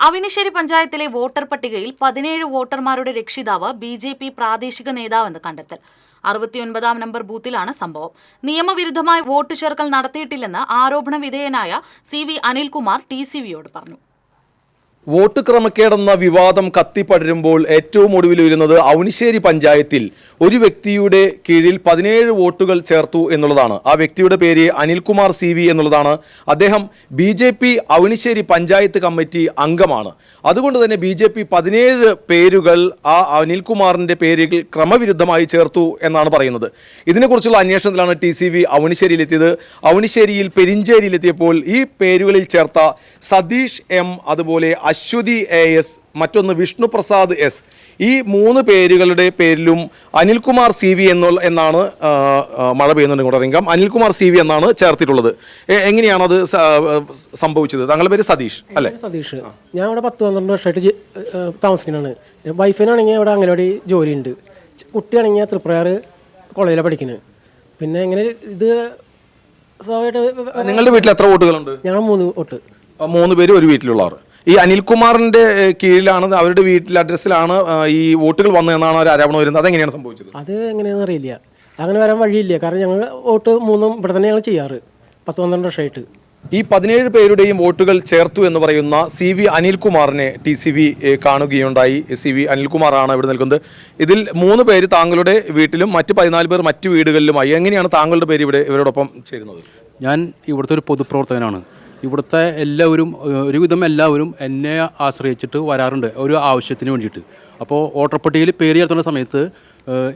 അവിനിശ്ശേരി പഞ്ചായത്തിലെ വോട്ടർ പട്ടികയിൽ 17 വോട്ടർമാരുടെ രക്ഷിതാവ് ബി.ജെ.പി. പ്രാദേശിക നേതാവെന്ന് കണ്ടെത്തൽ. 69-ാം നമ്പർ ബൂത്തിലാണ് സംഭവം. നിയമവിരുദ്ധമായി വോട്ട് ചേർക്കൽ നടത്തിയിട്ടില്ലെന്ന് ആരോപണ വിധേയനായ സി.വി. അനിൽകുമാർ ടി.സി.വിയോട് പറഞ്ഞു. വോട്ട് ക്രമക്കേടെന്ന വിവാദം കത്തിപ്പടരുമ്പോൾ ഏറ്റവും ഒടുവിൽ വരുന്നത് അവനിശ്ശേരി പഞ്ചായത്തിൽ ഒരു വ്യക്തിയുടെ കീഴിൽ 17 വോട്ടുകൾ ചേർത്തു എന്നുള്ളതാണ്. ആ വ്യക്തിയുടെ പേര് അനിൽകുമാർ സി.വി. എന്നുള്ളതാണ്. അദ്ദേഹം ബി.ജെ.പി. അവനിശ്ശേരി പഞ്ചായത്ത് കമ്മിറ്റി അംഗമാണ്. അതുകൊണ്ട് തന്നെ ബി.ജെ.പി. 17 പേരുകൾ ആ അനിൽകുമാറിൻ്റെ പേരുകൾ ക്രമവിരുദ്ധമായി ചേർത്തു എന്നാണ് പറയുന്നത്. ഇതിനെക്കുറിച്ചുള്ള അന്വേഷണത്തിലാണ് ടി.സി.വി. അവനിശ്ശേരിയിലെത്തിയത്. അവനിശ്ശേരിയിൽ പെരിഞ്ചേരിയിലെത്തിയപ്പോൾ ഈ പേരുകളിൽ ചേർത്ത സതീഷ് എം, അതുപോലെ അശ്വതി എ.എസ്, മറ്റൊന്ന് വിഷ്ണുപ്രസാദ് എസ്, ഈ 3 പേരുകളുടെ പേരിലും അനിൽകുമാർ സി.വി. എന്നാണ് മഴ പെയ്യുന്നുണ്ട് ഇങ്ങോട്ട് അറിയാം. അനിൽകുമാർ സി.വി. എന്നാണ് ചേർത്തിട്ടുള്ളത്. എങ്ങനെയാണത് സംഭവിച്ചത്? താങ്കളുടെ പേര് സതീഷ് അല്ലേ? സതീഷ്. ഞാൻ ഇവിടെ 10-12 വർഷമായിട്ട് താമസിക്കുന്നതാണ്. വൈഫിനാണെങ്കിൽ അവിടെ അംഗനവാടി ജോലിയുണ്ട്. കുട്ടിയാണെങ്കിൽ തൃപ്രയാർ കോളേജിലാണ് പഠിക്കുന്നത്. പിന്നെ ഇങ്ങനെ ഇത് നിങ്ങളുടെ വീട്ടിൽ എത്ര വോട്ടുകളുണ്ട്? ഞങ്ങൾ 3 വോട്ട്. 3 പേര് ഒരു വീട്ടിലുള്ളവർ. ഈ അനിൽകുമാറിന്റെ കീഴിലാണ്, അവരുടെ വീട്ടിലെ അഡ്രസ്സിലാണ് ഈ വോട്ടുകൾ വന്നതെന്നാണ് ഒരു ആരോപണം വരുന്നത്. അതെങ്ങനെയാണ് സംഭവിച്ചത്? അത് എങ്ങനെയാണെന്ന് അറിയില്ല. അങ്ങനെ വരാൻ വഴിയില്ല. കാരണം ഞങ്ങൾ വോട്ട് 3 ഇവിടെ തന്നെ ഞങ്ങൾ ചെയ്യാറ് 10-12 വർഷമായിട്ട്. ഈ 17 പേരുടെയും വോട്ടുകൾ ചേർത്തു എന്ന് പറയുന്ന സി.വി. അനിൽകുമാറിനെ ടി.സി.വി. കാണുകയുണ്ടായി. സി.വി. അനിൽകുമാറാണ് ഇവിടെ നിൽക്കുന്നത്. ഇതിൽ 3 പേര് താങ്കളുടെ വീട്ടിലും മറ്റ് 14 പേർ മറ്റു വീടുകളിലുമായി. എങ്ങനെയാണ് താങ്കളുടെ പേര് ഇവരോടൊപ്പം ചേരുന്നത്? ഞാൻ ഇവിടുത്തെ ഒരു പൊതുപ്രവർത്തകനാണ്. ഇവിടുത്തെ ഒരുവിധം എല്ലാവരും എന്നെ ആശ്രയിച്ചിട്ട് വരാറുണ്ട് ഒരു ആവശ്യത്തിന് വേണ്ടിയിട്ട്. അപ്പോൾ വോട്ടർ പട്ടികയിൽ പേര് ചേർത്തുന്ന സമയത്ത്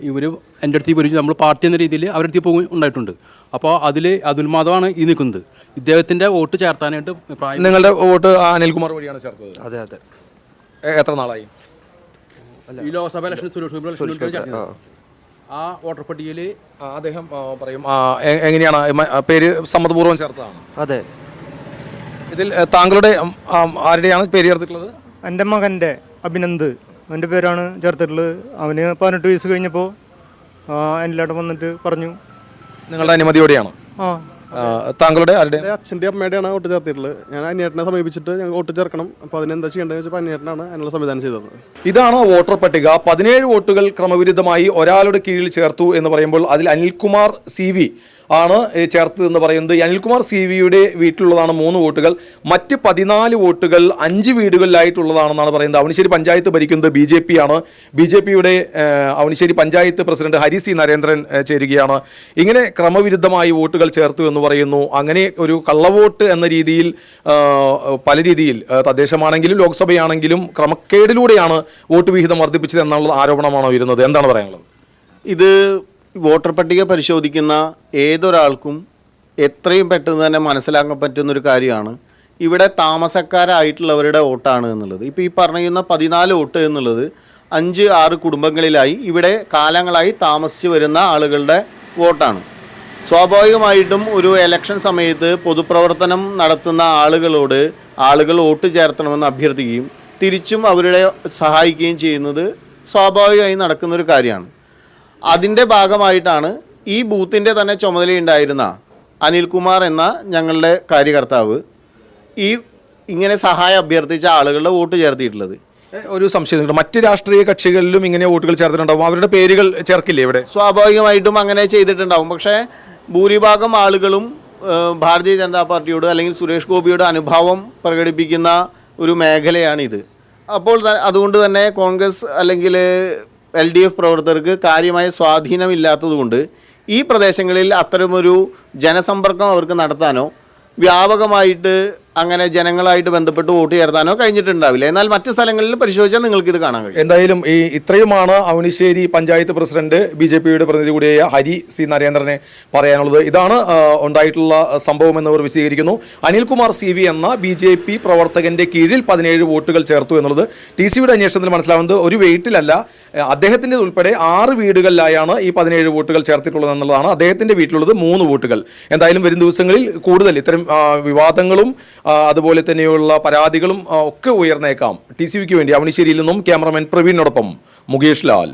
ഇവർ എൻ്റെ അടുത്ത് വരും. നമ്മൾ പാർട്ടി എന്ന രീതിയിൽ അവരുടെ അടുത്ത് പോകും ഉണ്ടായിട്ടുണ്ട്. അപ്പോൾ അതിൽ അതുൽമാധമാണ് ഈ നിൽക്കുന്നത്. ഇദ്ദേഹത്തിൻ്റെ വോട്ട് ചേർത്താനായിട്ട് നിങ്ങളുടെ വോട്ട് അനിൽകുമാർ വഴിയാണ് ചേർത്തത്? അതെ അതെ. എത്ര നാളായി? ഈ ലോക്സഭ ഇലക്ഷൻ സുരേഷ് ആ വോട്ടർ പട്ടികയിൽ അദ്ദേഹം പറയും. എങ്ങനെയാണ് പേര് സമ്മതപൂർവ്വം ചേർത്തതാണ്? അതെ. ഇതിൽ താങ്കളുടെ ആരുടെയാണ് പേര് ചേർത്തിട്ടുള്ളത്? എൻ്റെ മകൻ്റെ അഭിനന്ദ്, അവൻ്റെ പേരാണ് ചേർത്തിട്ടുള്ളത്. അവന് 18 വയസ്സ് കഴിഞ്ഞപ്പോൾ എല്ലാവരും വന്നിട്ട് പറഞ്ഞു. നിങ്ങളുടെ അനുമതിയോടെയാണ്? താങ്കളുടെ ആരുടെ? അച്ഛൻ്റെ അമ്മയുടെയാണ് വോട്ട് ചേർത്തിട്ടുള്ളത്. ഞാൻ അന്വേഷണത്തെ സമീപിച്ചിട്ട് ഞങ്ങൾ വോട്ട് ചേർക്കണം. അപ്പോൾ അതിനെന്താ ചെയ്യേണ്ടതെന്ന് വെച്ചപ്പോൾ അന്വേഷണമാണ് അതിനുള്ള സംവിധാനം ചെയ്തത്. ഇതാണ് വോട്ടർ പട്ടിക. 17 വോട്ടുകൾ ക്രമവിരുദ്ധമായി ഒരാളുടെ കീഴിൽ ചേർത്തു എന്ന് പറയുമ്പോൾ അതിൽ അനിൽകുമാർ സി.വി. ആണ് ചേർത്തത് എന്ന് പറയുന്നത്. അനിൽകുമാർ സി.വി.യുടെ വീട്ടിലുള്ളതാണ് 3 വോട്ടുകൾ. മറ്റ് 14 വോട്ടുകൾ 5 വീടുകളിലായിട്ടുള്ളതാണെന്നാണ് പറയുന്നത്. അവനിശ്ശേരി പഞ്ചായത്ത് ഭരിക്കുന്നത് ബി.ജെ.പി. ആണ്. ബി.ജെ.പിയുടെ അവനിശ്ശേരി പഞ്ചായത്ത് പ്രസിഡന്റ് ഹരി സി നരേന്ദ്രൻ ചേരുകയാണ്. ഇങ്ങനെ ക്രമവിരുദ്ധമായി വോട്ടുകൾ ചേർത്തു എന്ന് പറയുന്നു. അങ്ങനെ ഒരു കള്ളവോട്ട് എന്ന രീതിയിൽ പല രീതിയിൽ തദ്ദേശമാണെങ്കിലും ലോക്സഭയാണെങ്കിലും ക്രമക്കേടിലൂടെയാണ് വോട്ട് വിഹിതം വർദ്ധിപ്പിച്ചത് എന്നുള്ള ആരോപണമാണോ വരുന്നത്? എന്താണ് പറയാനുള്ളത്? ഇത് വോട്ടർ പട്ടിക പരിശോധിക്കുന്ന ഏതൊരാൾക്കും എത്രയും പെട്ടെന്ന് തന്നെ മനസ്സിലാക്കാൻ പറ്റുന്നൊരു കാര്യമാണ് ഇവിടെ താമസക്കാരായിട്ടുള്ളവരുടെ വോട്ടാണ് എന്നുള്ളത്. ഇപ്പോൾ ഈ പറയുന്ന 14 വോട്ട് എന്നുള്ളത് 5-6 കുടുംബങ്ങളിലായി ഇവിടെ കാലങ്ങളായി താമസിച്ച് വരുന്ന ആളുകളുടെ വോട്ടാണ്. സ്വാഭാവികമായിട്ടും ഒരു ഇലക്ഷൻ സമയത്ത് പൊതുപ്രവർത്തനം നടത്തുന്ന ആളുകൾ വോട്ട് ചേർത്തണമെന്ന് അഭ്യർത്ഥിക്കുകയും തിരിച്ചും അവരുടെ സഹായിക്കുകയും ചെയ്യുന്നത് സ്വാഭാവികമായി നടക്കുന്നൊരു കാര്യമാണ്. അതിൻ്റെ ഭാഗമായിട്ടാണ് ഈ ബൂത്തിൻ്റെ തന്നെ ചുമതലയുണ്ടായിരുന്ന അനിൽകുമാർ എന്ന ഞങ്ങളുടെ കാര്യകർത്താവ് ഇങ്ങനെ സഹായം അഭ്യർത്ഥിച്ച ആളുകളുടെ വോട്ട് ചേർത്തിട്ടുള്ളത്. ഒരു സംശയം, മറ്റ് രാഷ്ട്രീയ കക്ഷികളിലും ഇങ്ങനെ വോട്ടുകൾ ചേർത്തിട്ടുണ്ടാവും. അവരുടെ പേരുകൾ ചേർക്കില്ലേ ഇവിടെ? സ്വാഭാവികമായിട്ടും അങ്ങനെ ചെയ്തിട്ടുണ്ടാവും. പക്ഷേ ഭൂരിഭാഗം ആളുകളും ഭാരതീയ ജനതാ പാർട്ടിയോട് അല്ലെങ്കിൽ സുരേഷ് ഗോപിയുടെ അനുഭാവം പ്രകടിപ്പിക്കുന്ന ഒരു മേഖലയാണിത്. അപ്പോൾ അതുകൊണ്ട് തന്നെ കോൺഗ്രസ് അല്ലെങ്കിൽ LDF പ്രവർത്തകർക്ക് കാര്യമായ സ്വാധീനമില്ലാത്തതുകൊണ്ട് ഈ പ്രദേശങ്ങളിൽ അത്തരമൊരു ജനസമ്പർക്കം അവർക്ക് നടത്താനോ വ്യാപകമായിട്ട് അങ്ങനെ ജനങ്ങളായിട്ട് ബന്ധപ്പെട്ട് വോട്ട് ചേർത്താനോ കഴിഞ്ഞിട്ടുണ്ടാവില്ല. എന്നാൽ മറ്റ് സ്ഥലങ്ങളിൽ പരിശോധിച്ചാൽ നിങ്ങൾക്കിത് കാണാൻ കഴിയും. എന്തായാലും ഇത്രയുമാണ് അവനിശ്ശേരി പഞ്ചായത്ത് പ്രസിഡന്റ് ബി.ജെ.പിയുടെ പ്രതിനിധി കൂടിയായ ഹരി സി നരേന്ദ്രനെ പറയാനുള്ളത്. ഇതാണ് ഉണ്ടായിട്ടുള്ള സംഭവം എന്നവർ വിശദീകരിക്കുന്നു. അനിൽകുമാർ സി.വി. എന്ന ബി.ജെ.പി. പ്രവർത്തകന്റെ കീഴിൽ 17 വോട്ടുകൾ ചേർത്തു എന്നുള്ളത് ടി.സി.യുടെ അന്വേഷണത്തിൽ മനസ്സിലാവുന്നത് ഒരു വീട്ടിലല്ല, അദ്ദേഹത്തിൻ്റെ ഉൾപ്പെടെ 6 വീടുകളിലായാണ് ഈ 17 വോട്ടുകൾ ചേർത്തിട്ടുള്ളത് എന്നുള്ളതാണ്. അദ്ദേഹത്തിൻ്റെ വീട്ടിലുള്ളത് 3 വോട്ടുകൾ. എന്തായാലും വരും ദിവസങ്ങളിൽ കൂടുതൽ ഇത്തരം വിവാദങ്ങളും അതുപോലെ തന്നെയുള്ള പരാതികളും ഒക്കെ ഉയർന്നേക്കാം. ടി.സി.വിക്ക് വേണ്ടി അവനിശ്ശേരിയിൽ നിന്നും ക്യാമറമാൻ പ്രവീണിനോടൊപ്പം മുകേഷ് ലാൽ.